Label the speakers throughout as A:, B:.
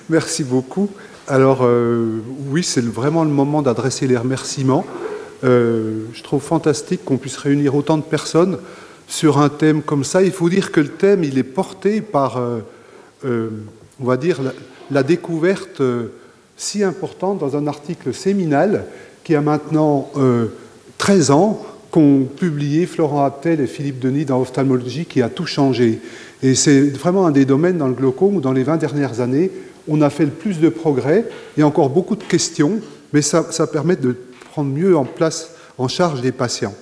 A: Merci beaucoup. Alors, oui, c'est vraiment le moment d'adresser les remerciements. Je trouve fantastique qu'on puisse réunir autant de personnes sur un thème comme ça. Il faut dire que le thème, il est porté par, on va dire, la découverte si importante dans un article séminal qui a maintenant 13 ans, qu'ont publié Florent Abtel et Philippe Denis dans Ophtalmologie, qui a tout changé. Et c'est vraiment un des domaines dans le glaucome où, dans les 20 dernières années, on a fait le plus de progrès. Il y a encore beaucoup de questions, mais ça permet de prendre mieux en charge les patients.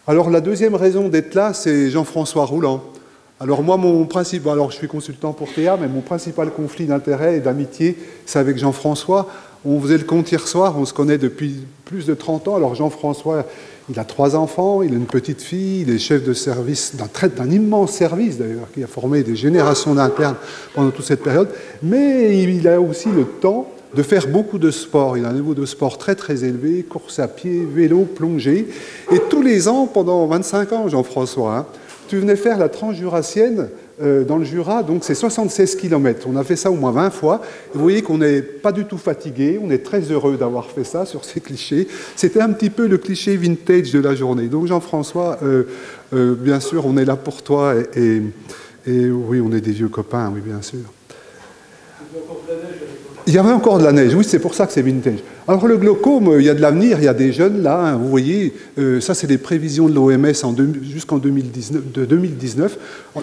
A: Alors, la deuxième raison d'être là, c'est Jean-François Rouland. Alors, moi, je suis consultant pour Théa, mais mon principal conflit d'intérêt et d'amitié, c'est avec Jean-François. On faisait le compte hier soir, on se connaît depuis plus de 30 ans. Alors, Jean-François, il a 3 enfants, il a une petite fille, il est chef de service, d'un immense service d'ailleurs, qui a formé des générations d'internes pendant toute cette période. Mais il a aussi le temps de faire beaucoup de sport. Il a un niveau de sport très très élevé, course à pied, vélo, plongée. Et tous les ans, pendant 25 ans, Jean-François, tu venais faire la transjurassienne dans le Jura, donc c'est 76 km. On a fait ça au moins 20 fois. Et vous voyez qu'on n'est pas du tout fatigué, on est très heureux d'avoir fait ça sur ces clichés. C'était un petit peu le cliché vintage de la journée. Donc Jean-François, bien sûr, on est là pour toi et oui, on est des vieux copains, oui, bien sûr. Il y avait encore de la neige, oui, c'est pour ça que c'est vintage. Alors le glaucome, il y a de l'avenir, il y a des jeunes là, hein, vous voyez, ça c'est les prévisions de l'OMS jusqu'en 2019.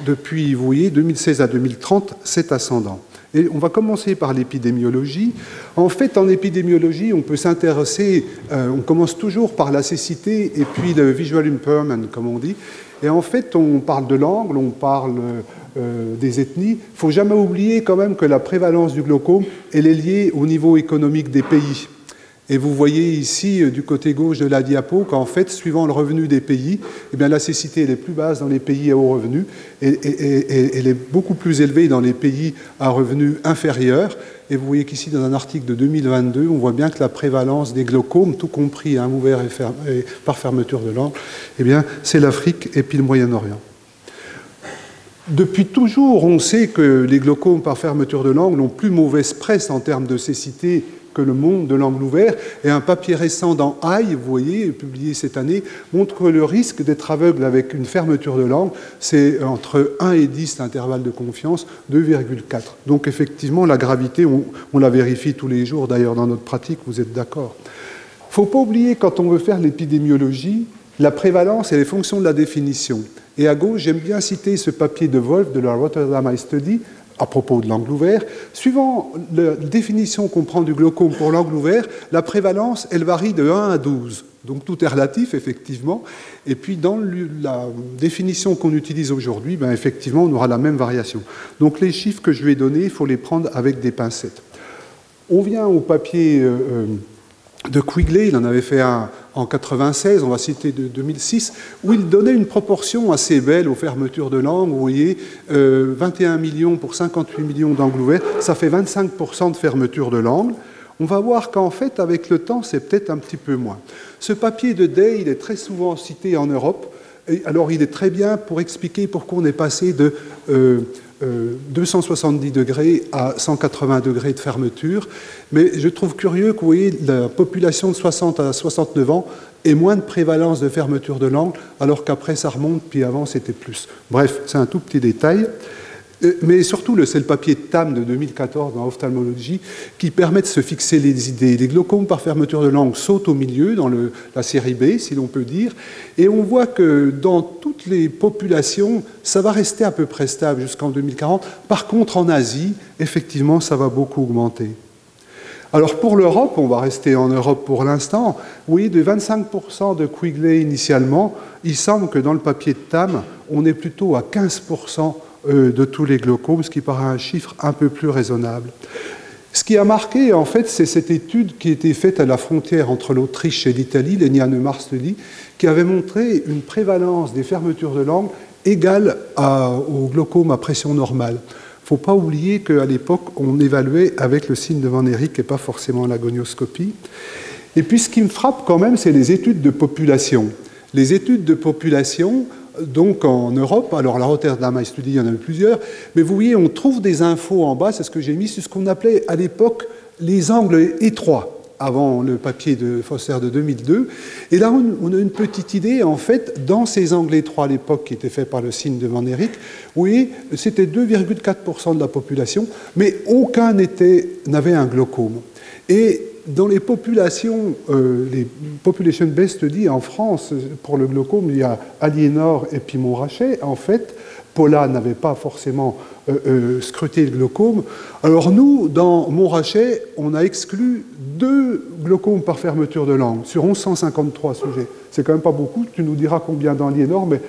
A: Depuis, vous voyez, 2016 à 2030, c'est ascendant. Et on va commencer par l'épidémiologie. En fait, en épidémiologie, on peut s'intéresser, on commence toujours par la cécité et puis le visual impairment, comme on dit. Et en fait, on parle de l'angle, on parle des ethnies. Il ne faut jamais oublier quand même que la prévalence du glaucome, elle est liée au niveau économique des pays. Et vous voyez ici, du côté gauche de la diapo, qu'en fait, suivant le revenu des pays, eh bien, la cécité elle est plus basse dans les pays à haut revenu et elle est beaucoup plus élevée dans les pays à revenus inférieurs. Et vous voyez qu'ici, dans un article de 2022, on voit bien que la prévalence des glaucomes, tout compris ouvert et par fermeture de l'angle, eh bien, c'est l'Afrique et puis le Moyen-Orient. Depuis toujours, on sait que les glaucomes par fermeture de l'angle ont plus mauvaise presse en termes de cécité que le monde de l'angle ouvert. Et un papier récent dans Eye, vous voyez, publié cette année, montre que le risque d'être aveugle avec une fermeture de l'angle, c'est entre 1 et 10 l'intervalle de confiance, 2,4. Donc effectivement, la gravité, on la vérifie tous les jours, d'ailleurs dans notre pratique, vous êtes d'accord. Il ne faut pas oublier, quand on veut faire l'épidémiologie, la prévalence et les fonctions de la définition. Et à gauche, j'aime bien citer ce papier de Wolf de la Rotterdam Eye Study, à propos de l'angle ouvert. Suivant la définition qu'on prend du glaucome pour l'angle ouvert, la prévalence, elle varie de 1 à 12. Donc tout est relatif, effectivement. Et puis dans la définition qu'on utilise aujourd'hui, ben, effectivement, on aura la même variation. Donc les chiffres que je vais donner, il faut les prendre avec des pincettes. On vient au papier de Quigley, il en avait fait un en 1996, on va citer de 2006, où il donnait une proportion assez belle aux fermetures de l'angle. Vous voyez, 21 millions pour 58 millions d'angles ouverts, ça fait 25% de fermeture de l'angle. On va voir qu'en fait, avec le temps, c'est peut-être un petit peu moins. Ce papier de Day, il est très souvent cité en Europe. Et alors, il est très bien pour expliquer pourquoi on est passé de 270 degrés à 180 degrés de fermeture. Mais je trouve curieux que, vous voyez, la population de 60 à 69 ans ait moins de prévalence de fermeture de l'angle, alors qu'après, ça remonte, puis avant, c'était plus. Bref, c'est un tout petit détail. Mais surtout, c'est le papier de Tam de 2014 dans Ophtalmologie qui permet de se fixer les idées. Les glaucomes par fermeture de l'angle sautent au milieu, dans la série B, si l'on peut dire, et on voit que dans toutes les populations, ça va rester à peu près stable jusqu'en 2040. Par contre, en Asie, effectivement, ça va beaucoup augmenter. Alors pour l'Europe, on va rester en Europe pour l'instant, oui, de 25% de Quigley initialement, il semble que dans le papier de Tam, on est plutôt à 15% de tous les glaucomes, ce qui paraît un chiffre un peu plus raisonnable. Ce qui a marqué, en fait, c'est cette étude qui a été faite à la frontière entre l'Autriche et l'Italie, l'Eniane Study, qui avait montré une prévalence des fermetures de l'angle égale au glaucome à pression normale. Il ne faut pas oublier qu'à l'époque, on évaluait avec le signe de Van Eyck et pas forcément la gonioscopie. Et puis, ce qui me frappe quand même, c'est les études de population. Les études de population, donc en Europe. Alors la Rotterdam Eye Study, il y en a eu plusieurs, mais vous voyez, on trouve des infos en bas, c'est ce que j'ai mis, c'est ce qu'on appelait à l'époque les angles étroits, avant le papier de Foster de 2002. Et là, on a une petite idée, en fait, dans ces angles étroits à l'époque qui étaient faits par le signe de Van Eyck, oui, c'était 2,4% de la population, mais aucun n'avait un glaucome. Et dans les populations based studies en France, pour le glaucome, il y a Aliénor et puis Montrachet. En fait, Paula n'avait pas forcément scruté le glaucome. Alors nous, dans Montrachet, on a exclu 2 glaucomes par fermeture de langue sur 1153 sujets. C'est quand même pas beaucoup, tu nous diras combien dans Aliénor, mais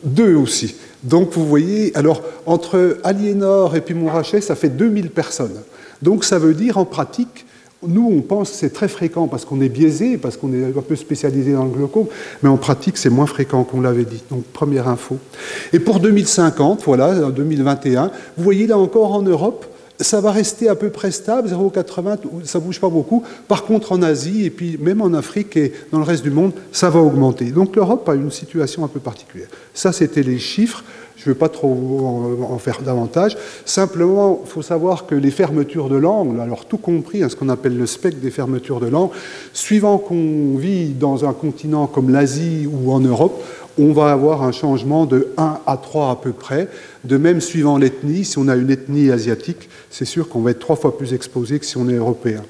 A: 2 aussi. Donc vous voyez, alors entre Aliénor et puis Montrachet, ça fait 2000 personnes. Donc ça veut dire en pratique, nous, on pense que c'est très fréquent parce qu'on est biaisé, parce qu'on est un peu spécialisé dans le glaucome, mais en pratique, c'est moins fréquent qu'on l'avait dit. Donc, première info. Et pour 2050, voilà, 2021, vous voyez là encore en Europe, ça va rester à peu près stable, 0,80, ça ne bouge pas beaucoup. Par contre, en Asie, et puis même en Afrique et dans le reste du monde, ça va augmenter. Donc l'Europe a une situation un peu particulière. Ça, c'était les chiffres. Je ne vais pas trop en faire davantage. Simplement, il faut savoir que les fermetures de langue, alors tout compris, ce qu'on appelle le spectre des fermetures de langue, suivant qu'on vit dans un continent comme l'Asie ou en Europe, on va avoir un changement de 1 à 3 à peu près. De même, suivant l'ethnie, si on a une ethnie asiatique, c'est sûr qu'on va être 3 fois plus exposé que si on est européen.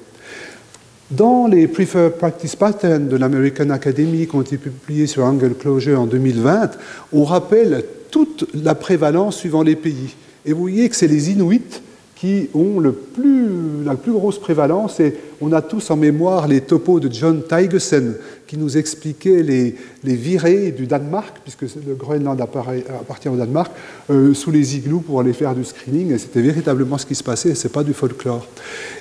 A: Dans les Preferred Practice Patterns de l'American Academy qui ont été publiés sur Angle Closure en 2020, on rappelle toute la prévalence suivant les pays. Et vous voyez que c'est les Inuits qui ont la plus grosse prévalence, et on a tous en mémoire les topos de John Tygesen qui nous expliquait les virées du Danemark, puisque le Groenland appartient au Danemark, sous les igloos pour aller faire du screening, et c'était véritablement ce qui se passait, c'est pas du folklore.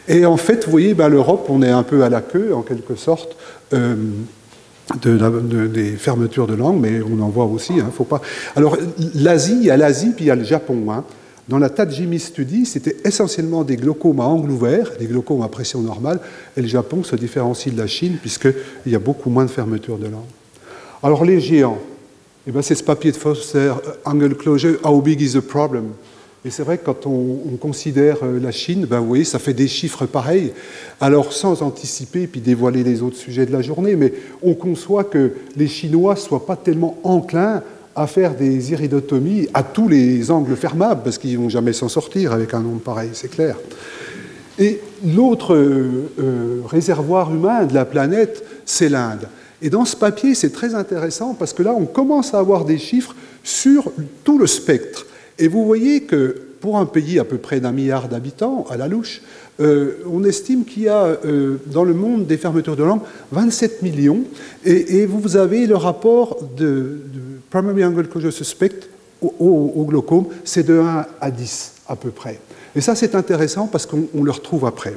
A: Et en fait, vous voyez, l'Europe, on est un peu à la queue, en quelque sorte, des fermetures de langue, mais on en voit aussi, faut pas... Alors, l'Asie, il y a l'Asie, puis il y a le Japon, Dans la Tajimi Study, c'était essentiellement des glaucomes à angle ouvert, des glaucomes à pression normale, et le Japon se différencie de la Chine puisqu'il y a beaucoup moins de fermeture de langue. Alors les géants, c'est ce papier de Foster, Angle Closure, How big is the problem? Et c'est vrai que quand on considère la Chine, vous voyez, ça fait des chiffres pareils. Alors sans anticiper puis dévoiler les autres sujets de la journée, mais on conçoit que les Chinois ne soient pas tellement enclins à faire des iridotomies à tous les angles fermables, parce qu'ils ne vont jamais s'en sortir avec un nombre pareil, c'est clair. Et l'autre réservoir humain de la planète, c'est l'Inde. Et dans ce papier, c'est très intéressant, parce que là, on commence à avoir des chiffres sur tout le spectre. Et vous voyez que pour un pays à peu près d'1 milliard d'habitants, à la louche, on estime qu'il y a dans le monde des fermetures de langue 27 millions, et vous avez le rapport de Primary Angle Closure Suspect au glaucome, c'est de 1 à 10 à peu près. Et ça, c'est intéressant parce qu'on le retrouve après.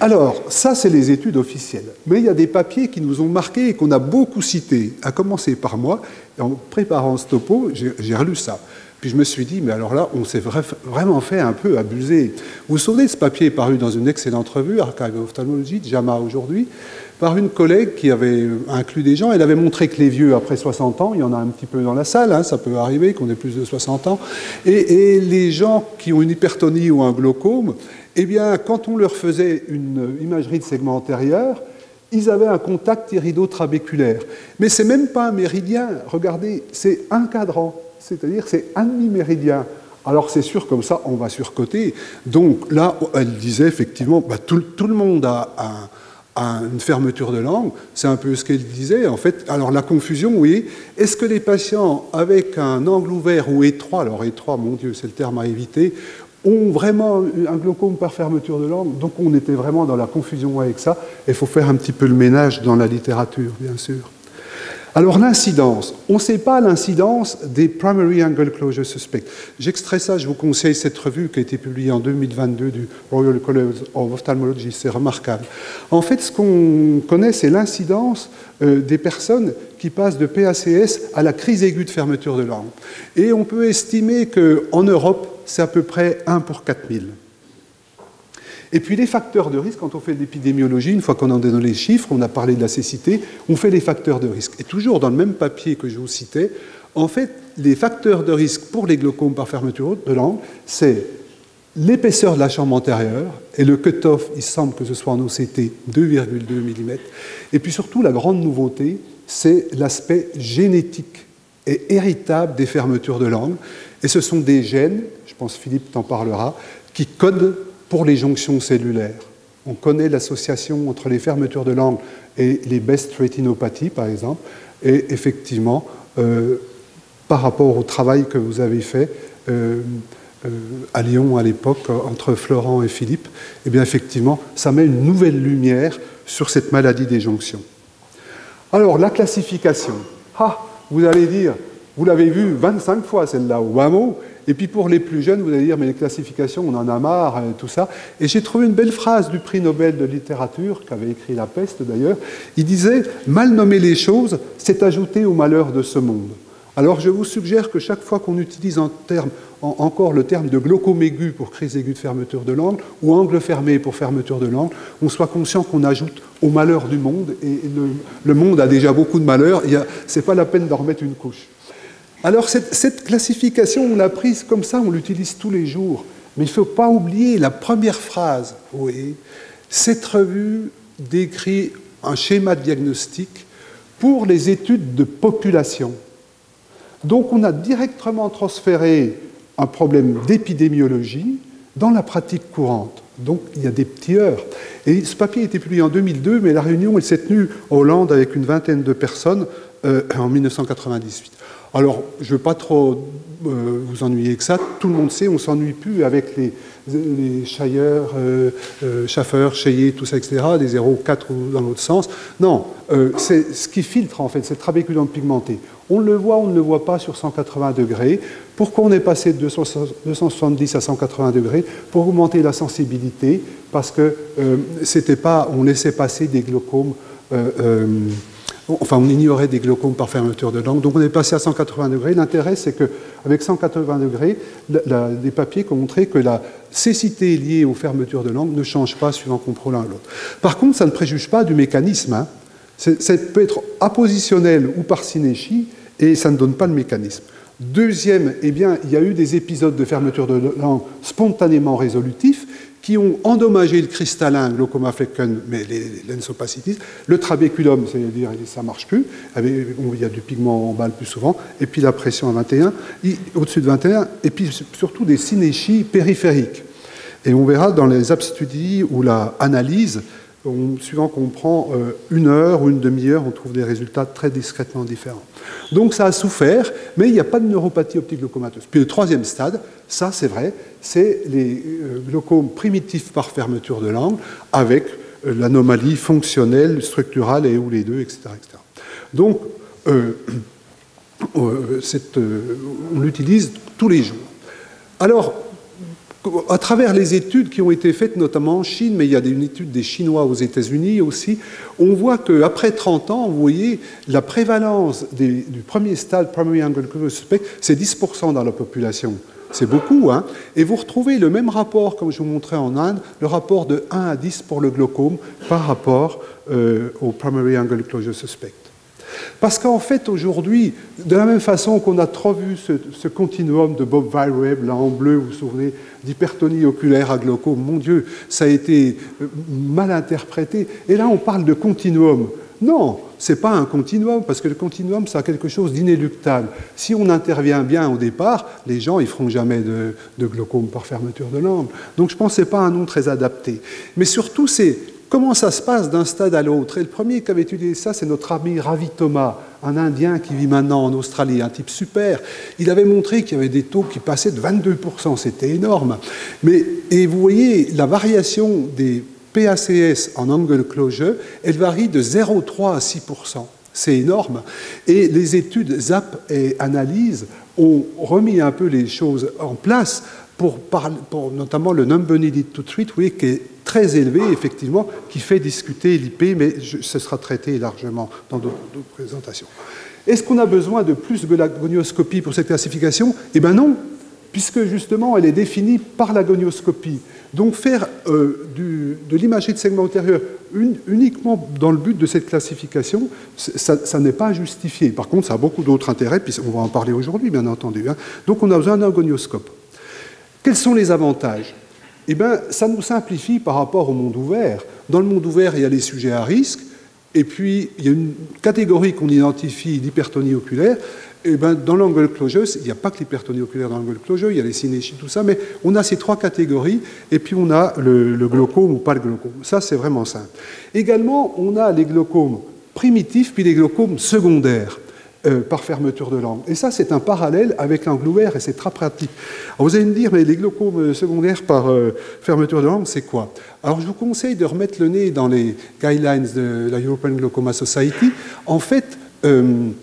A: Alors, ça, c'est les études officielles. Mais il y a des papiers qui nous ont marqués et qu'on a beaucoup cités, à commencer par moi. Et en préparant ce topo, j'ai relu ça. Puis je me suis dit, mais alors là, on s'est vraiment fait un peu abuser. Vous vous souvenez, ce papier est paru dans une excellente revue, Archive of Ophthalmology, JAMA aujourd'hui, par une collègue qui avait inclus des gens. Elle avait montré que les vieux, après 60 ans, il y en a un petit peu dans la salle, ça peut arriver qu'on ait plus de 60 ans, et les gens qui ont une hypertonie ou un glaucome, eh bien, quand on leur faisait une imagerie de segment antérieur, ils avaient un contact irido-trabéculaire. Mais ce n'est même pas un méridien, regardez, c'est un cadran. C'est-à-dire c'est un demi-méridien. Alors c'est sûr, comme ça, on va surcoter. Donc là, elle disait effectivement, tout le monde a une fermeture de langue. C'est un peu ce qu'elle disait. En fait, alors la confusion, oui. Est-ce que les patients avec un angle ouvert ou étroit, alors étroit, mon Dieu, c'est le terme à éviter, ont vraiment un glaucome par fermeture de langue? Donc on était vraiment dans la confusion avec ça. Il faut faire un petit peu le ménage dans la littérature, bien sûr. Alors l'incidence, on ne sait pas l'incidence des Primary Angle Closure Suspects. J'extrais ça, je vous conseille cette revue qui a été publiée en 2022 du Royal College of Ophthalmology, c'est remarquable. En fait, ce qu'on connaît, c'est l'incidence des personnes qui passent de PACS à la crise aiguë de fermeture de langue. Et on peut estimer qu'en Europe, c'est à peu près 1 pour 4000. Et puis les facteurs de risque, quand on fait de l'épidémiologie, une fois qu'on en donne les chiffres, on a parlé de la cécité, on fait les facteurs de risque. Et toujours dans le même papier que je vous citais, en fait, les facteurs de risque pour les glaucomes par fermeture de langue, c'est l'épaisseur de la chambre antérieure, et le cut-off, il semble que ce soit en OCT 2,2 mm. Et puis surtout, la grande nouveauté, c'est l'aspect génétique et héritable des fermetures de langue. Et ce sont des gènes, je pense Philippe t'en parlera, qui codent pour les jonctions cellulaires. On connaît l'association entre les fermetures de langue et les Best rétinopathies, par exemple. Et effectivement, par rapport au travail que vous avez fait à Lyon à l'époque, entre Florent et Philippe, eh bien effectivement, ça met une nouvelle lumière sur cette maladie des jonctions. Alors, la classification. Ah, vous allez dire, vous l'avez vue 25 fois celle-là, ou un mot, et puis pour les plus jeunes, vous allez dire, mais les classifications, on en a marre, tout ça. Et j'ai trouvé une belle phrase du prix Nobel de littérature, qu'avait écrit La Peste d'ailleurs. Il disait, mal nommer les choses, c'est ajouter au malheur de ce monde. Alors je vous suggère que chaque fois qu'on utilise encore le terme de glaucome aigu pour crise aiguë de fermeture de langue, ou angle fermé pour fermeture de langue, on soit conscient qu'on ajoute au malheur du monde, et le monde a déjà beaucoup de malheurs, ce n'est pas la peine d'en remettre une couche. Alors cette classification, on l'a prise comme ça, on l'utilise tous les jours, mais il ne faut pas oublier la première phrase. Vous voyez, cette revue décrit un schéma de diagnostic pour les études de population. Donc on a directement transféré un problème d'épidémiologie dans la pratique courante. Donc il y a des petits heurts. Et ce papier a été publié en 2002, mais la réunion s'est tenue en Hollande avec une vingtaine de personnes en 1998. Alors, je ne veux pas trop vous ennuyer que ça. Tout le monde sait, on ne s'ennuie plus avec les Shire, Schaffer, Cheyer, tout ça, etc., des 0,4 ou dans l'autre sens. Non, c'est ce qui filtre, en fait, cette trabéculum pigmenté. On le voit, on ne le voit pas sur 180 degrés. Pourquoi on est passé de 270 à 180 degrés? Pour augmenter la sensibilité, parce que on laissait passer des glaucomes... Enfin, on ignorait des glaucomes par fermeture de langue, donc on est passé à 180 degrés. L'intérêt, c'est qu'avec 180 degrés, des papiers qui ont montré que la cécité liée aux fermetures de langue ne change pas suivant qu'on prend l'un à l'autre. Par contre, ça ne préjuge pas du mécanisme. Hein. Ça peut être apositionnel ou par synéchie, et ça ne donne pas le mécanisme. Deuxième, eh bien, il y a eu des épisodes de fermeture de langue spontanément résolutifs, qui ont endommagé le cristallin, glaucoma flecken, mais les lensopacitis, le trabéculum, c'est-à-dire ça ne marche plus, il y a du pigment en bas le plus souvent, et puis la pression à 21, au-dessus de 21, et puis surtout des synéchies périphériques. Et on verra dans les abstudies ou la analyse, suivant qu'on prend une heure ou une demi-heure, on trouve des résultats très discrètement différents. Donc ça a souffert, mais il n'y a pas de neuropathie optique glaucomateuse. Puis le troisième stade, ça c'est vrai, c'est les glaucomes primitifs par fermeture de langue, avec l'anomalie fonctionnelle, structurale et ou les deux, etc. etc. Donc on l'utilise tous les jours. Alors, à travers les études qui ont été faites, notamment en Chine, mais il y a une étude des Chinois aux États-Unis aussi, on voit qu'après 30 ans, vous voyez, la prévalence du premier stade, primary angle closure suspect, c'est 10% dans la population. C'est beaucoup, hein? Et vous retrouvez le même rapport, comme je vous montrais en Inde, le rapport de 1 à 10 pour le glaucome par rapport au primary angle closure suspect. Parce qu'en fait, aujourd'hui, de la même façon qu'on a trop vu ce continuum de Bob Wildweb, là en bleu, vous vous souvenez, d'hypertonie oculaire à glaucome, mon Dieu, ça a été mal interprété. Et là, on parle de continuum. Non, ce n'est pas un continuum, parce que le continuum, c'est quelque chose d'inéluctable. Si on intervient bien au départ, les gens, ils ne feront jamais de glaucome par fermeture de langue. Donc, je pense que ce n'est pas un nom très adapté. Mais surtout, c'est comment ça se passe d'un stade à l'autre. Et le premier qui avait étudié ça, c'est notre ami Ravi Thomas, un Indien qui vit maintenant en Australie, un type super. Il avait montré qu'il y avait des taux qui passaient de 22%, c'était énorme. Et vous voyez, la variation des PACS en angle closure, elle varie de 0,3 à 6%. C'est énorme. Et les études ZAP et analyse ont remis un peu les choses en place pour notamment le number needed to treat, oui, qui est très élevé, effectivement, qui fait discuter l'IP, mais ce sera traité largement dans d'autres présentations. Est-ce qu'on a besoin de plus de gonioscopie pour cette classification? Eh bien non. puisque justement elle est définie par la gonioscopie. Donc faire de l'imagerie de segment antérieur uniquement dans le but de cette classification, ça n'est pas justifié. Par contre, ça a beaucoup d'autres intérêts, puis on va en parler aujourd'hui, bien entendu. Hein. Donc on a besoin d'un gonioscope. Quels sont les avantages? Eh bien, ça nous simplifie par rapport au monde ouvert. Dans le monde ouvert, il y a les sujets à risque, et puis il y a une catégorie qu'on identifie d'hypertonie oculaire. Eh bien, dans l'angle closure, il n'y a pas que l'hypertonie oculaire dans l'angle closure, il y a les synéchies, tout ça, mais on a ces trois catégories, et puis on a le glaucome ou pas le glaucome. Ça, c'est vraiment simple. Également, on a les glaucomes primitifs, puis les glaucomes secondaires. Par fermeture de langue. Et ça, c'est un parallèle avec l'angle ouvert, et c'est très pratique. Alors, vous allez me dire, mais les glaucomes secondaires par fermeture de langue, c'est quoi? Alors, je vous conseille de remettre le nez dans les guidelines de la European Glaucoma Society. En fait, il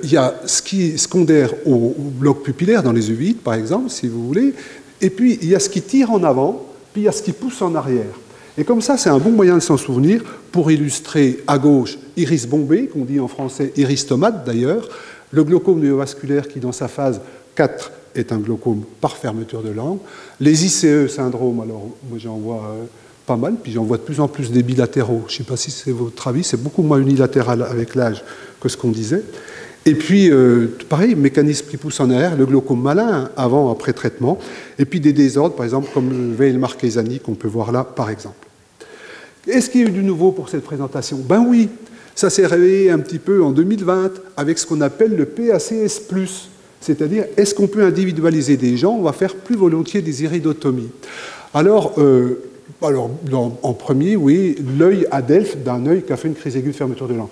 A: y a ce qui est secondaire au bloc pupillaire, dans les uveites, par exemple, si vous voulez, et puis il y a ce qui tire en avant, puis il y a ce qui pousse en arrière. Et comme ça, c'est un bon moyen de s'en souvenir pour illustrer à gauche iris bombé, qu'on dit en français iris tomate d'ailleurs, le glaucome néovasculaire qui, dans sa phase 4, est un glaucome par fermeture de langue. Les ICE syndrome, alors moi j'en vois pas mal, puis j'en vois de plus en plus des bilatéraux. Je ne sais pas si c'est votre avis, c'est beaucoup moins unilatéral avec l'âge que ce qu'on disait. Et puis, pareil, mécanisme qui pousse en arrière, le glaucome malin, avant, après traitement, et puis des désordres, par exemple, comme le Weil-Marchesani, qu'on peut voir là, par exemple. Est-ce qu'il y a eu du nouveau pour cette présentation? Ben oui, ça s'est réveillé un petit peu en 2020 avec ce qu'on appelle le PACS+. C'est-à-dire, est-ce qu'on peut individualiser des gens? On va faire plus volontiers des iridotomies. Alors en premier, oui, l'œil à Delphes d'un œil qui a fait une crise aiguë de fermeture de langue.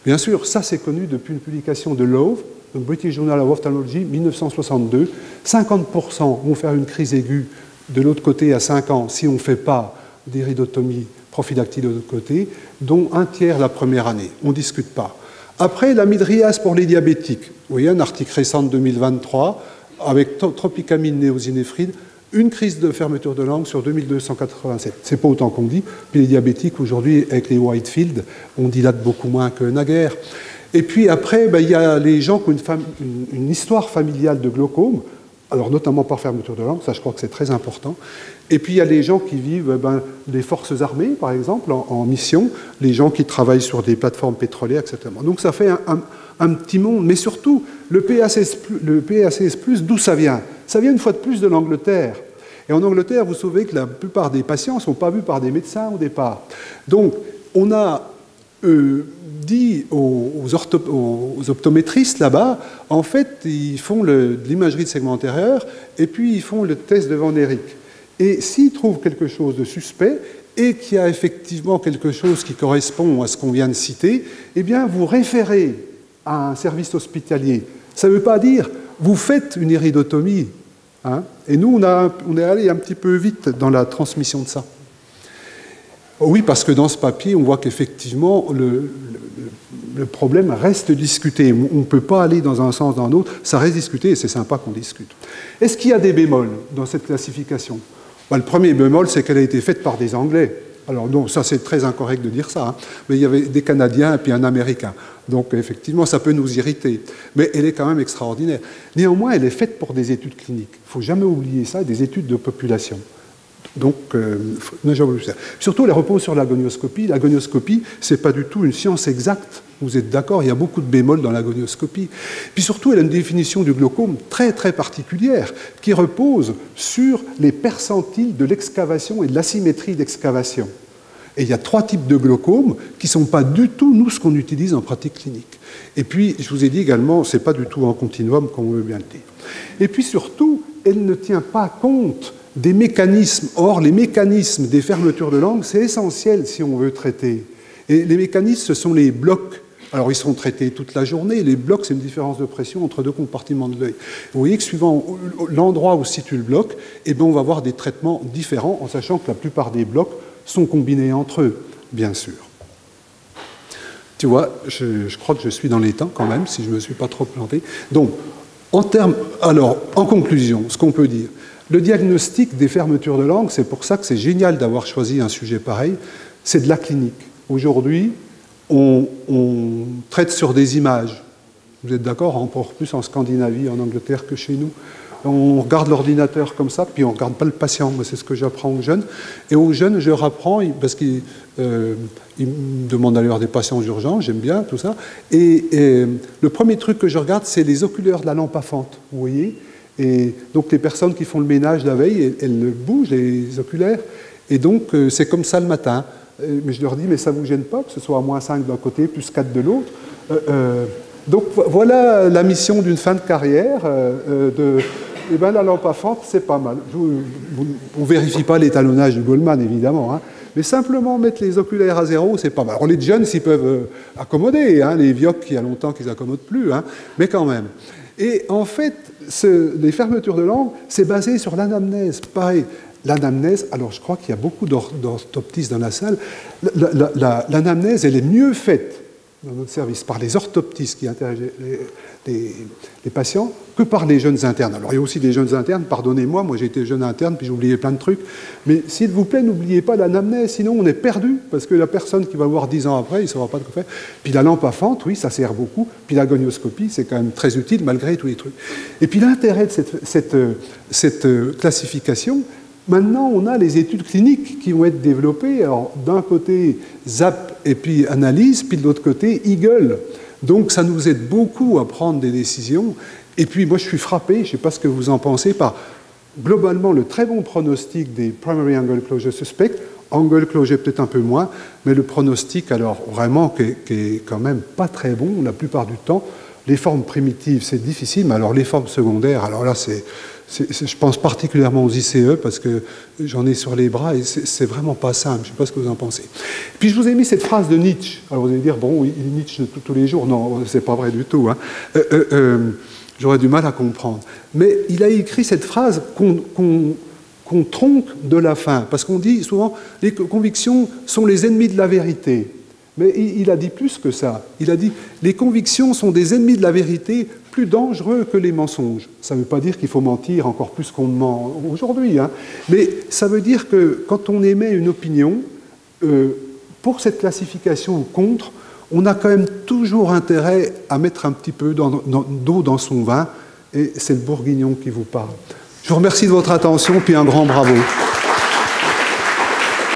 A: Bien sûr, ça c'est connu depuis une publication de Love, donc British Journal of Ophthalmology, 1962. 50% vont faire une crise aiguë de l'autre côté à 5 ans si on ne fait pas d'iridotomie prophylactique de l'autre côté, dont un tiers la première année. On ne discute pas. Après, la midriase pour les diabétiques. Vous voyez, un article récent de 2023 avec tropicamine néosinéfride, une crise de fermeture de langue sur 2287. C'est pas autant qu'on dit. Puis les diabétiques, aujourd'hui, avec les Whitefield, on dilate beaucoup moins que naguère. Et puis après, il y a les gens qui ont une histoire familiale de glaucome, alors notamment par fermeture de langue, ça je crois que c'est très important. Et puis il y a les gens qui vivent les forces armées, par exemple, en mission, les gens qui travaillent sur des plateformes pétrolières, etc. Donc ça fait un petit monde, mais surtout, le PACS+, d'où ça vient? Ça vient une fois de plus de l'Angleterre. Et en Angleterre, vous savez que la plupart des patients ne sont pas vus par des médecins au départ. Donc, on a dit aux optométristes là-bas, en fait, ils font de l'imagerie de segment antérieur et puis ils font le test de Van Eyck. Et s'ils trouvent quelque chose de suspect et qu'il y a effectivement quelque chose qui correspond à ce qu'on vient de citer, eh bien, vous référez à un service hospitalier. Ça ne veut pas dire vous faites une iridotomie. Hein, et nous, on est allé un petit peu vite dans la transmission de ça. Oui, parce que dans ce papier, on voit qu'effectivement, le problème reste discuté. On ne peut pas aller dans un sens ou dans l'autre. Ça reste discuté et c'est sympa qu'on discute. Est-ce qu'il y a des bémols dans cette classification? Le premier bémol, c'est qu'elle a été faite par des Anglais. Alors non, ça c'est très incorrect de dire ça, hein, mais il y avait des Canadiens et puis un Américain. Donc effectivement, ça peut nous irriter. Mais elle est quand même extraordinaire. Néanmoins, elle est faite pour des études cliniques. Il ne faut jamais oublier ça, des études de population. Donc, surtout, elle repose sur la gonioscopie. La gonioscopie, ce n'est pas du tout une science exacte. Vous êtes d'accord, il y a beaucoup de bémols dans la gonioscopie. Puis surtout, elle a une définition du glaucome très, très particulière, qui repose sur les percentiles de l'excavation et de l'asymétrie d'excavation. Et il y a 3 types de glaucome qui ne sont pas du tout, nous, ce qu'on utilise en pratique clinique. Et puis, je vous ai dit également, ce n'est pas du tout en continuum, comme on veut bien le dire. Et puis surtout, elle ne tient pas compte des mécanismes. Or, les mécanismes des fermetures de langue, c'est essentiel si on veut traiter. Et les mécanismes, ce sont les blocs. Alors, ils seront traités toute la journée. Les blocs, c'est une différence de pression entre 2 compartiments de l'œil. Vous voyez que suivant l'endroit où se situe le bloc, eh bien, on va avoir des traitements différents, en sachant que la plupart des blocs sont combinés entre eux, bien sûr. Tu vois, je crois que je suis dans les temps quand même, si je ne me suis pas trop planté. Donc, en conclusion, ce qu'on peut dire, le diagnostic des fermetures de langue, c'est pour ça que c'est génial d'avoir choisi un sujet pareil, c'est de la clinique. Aujourd'hui, on traite sur des images. Vous êtes d'accord, encore plus en Scandinavie, en Angleterre que chez nous. on regarde l'ordinateur comme ça, puis on ne regarde pas le patient. Moi, c'est ce que j'apprends aux jeunes. Et aux jeunes, je leur apprends, parce qu'ils me demandent d'aller voir des patients urgents, j'aime bien tout ça. Et le premier truc que je regarde, c'est les oculaires de la lampe à fente, vous voyez. Et donc, les personnes qui font le ménage la veille, elles bougent, les oculaires. Et donc, c'est comme ça le matin. Mais je leur dis, mais ça ne vous gêne pas que ce soit à -5 d'un côté, plus 4 de l'autre. Donc, voilà la mission d'une fin de carrière. Eh ben, la lampe à fente, c'est pas mal. On ne vérifie pas l'étalonnage du Goldman, évidemment. Hein. Mais simplement mettre les oculaires à 0, c'est pas mal. Alors, les jeunes, s'ils peuvent accommoder. Hein, les vioques, il y a longtemps qu'ils n'accommodent plus. Hein, mais quand même. Et en fait, les fermetures de langue, c'est basé sur l'anamnèse. Pareil. L'anamnèse, alors je crois qu'il y a beaucoup d'orthoptistes dans la salle, l'anamnèse, elle est mieux faite dans notre service par les orthoptistes qui interrogent les patients que par les jeunes internes. Alors il y a aussi des jeunes internes, pardonnez-moi, moi j'ai été jeune interne puis j'ai oublié plein de trucs, mais s'il vous plaît, n'oubliez pas l'anamnèse, sinon on est perdu, parce que la personne qui va voir 10 ans après, il ne saura pas de quoi faire. Puis la lampe à fente, oui, ça sert beaucoup, puis la gonioscopie, c'est quand même très utile malgré tous les trucs. Et puis l'intérêt de cette classification, maintenant, on a les études cliniques qui vont être développées. Alors, d'un côté, ZAP et puis analyse, puis de l'autre côté, Eagle. Donc, ça nous aide beaucoup à prendre des décisions. Et puis, moi, je suis frappé, je ne sais pas ce que vous en pensez, par globalement le très bon pronostic des primary angle closure suspects. Angle closure peut-être un peu moins, mais le pronostic, alors, vraiment, qui est quand même pas très bon la plupart du temps. Les formes primitives, c'est difficile, mais alors les formes secondaires, alors là, je pense particulièrement aux ICE parce que j'en ai sur les bras et c'est vraiment pas simple. Je ne sais pas ce que vous en pensez. Puis je vous ai mis cette phrase de Nietzsche. Alors vous allez dire, bon, oui, Nietzsche tous les jours. Non, c'est pas vrai du tout. Hein. J'aurais du mal à comprendre. Mais il a écrit cette phrase qu'on tronque de la fin. Parce qu'on dit souvent, les convictions sont les ennemis de la vérité. Mais il a dit plus que ça. Il a dit « Les convictions sont des ennemis de la vérité plus dangereux que les mensonges ». Ça ne veut pas dire qu'il faut mentir encore plus qu'on ment aujourd'hui. Hein. Mais ça veut dire que quand on émet une opinion, pour cette classification ou contre, on a quand même toujours intérêt à mettre un petit peu d'eau dans son vin. Et c'est le bourguignon qui vous parle. Je vous remercie de votre attention, puis un grand bravo.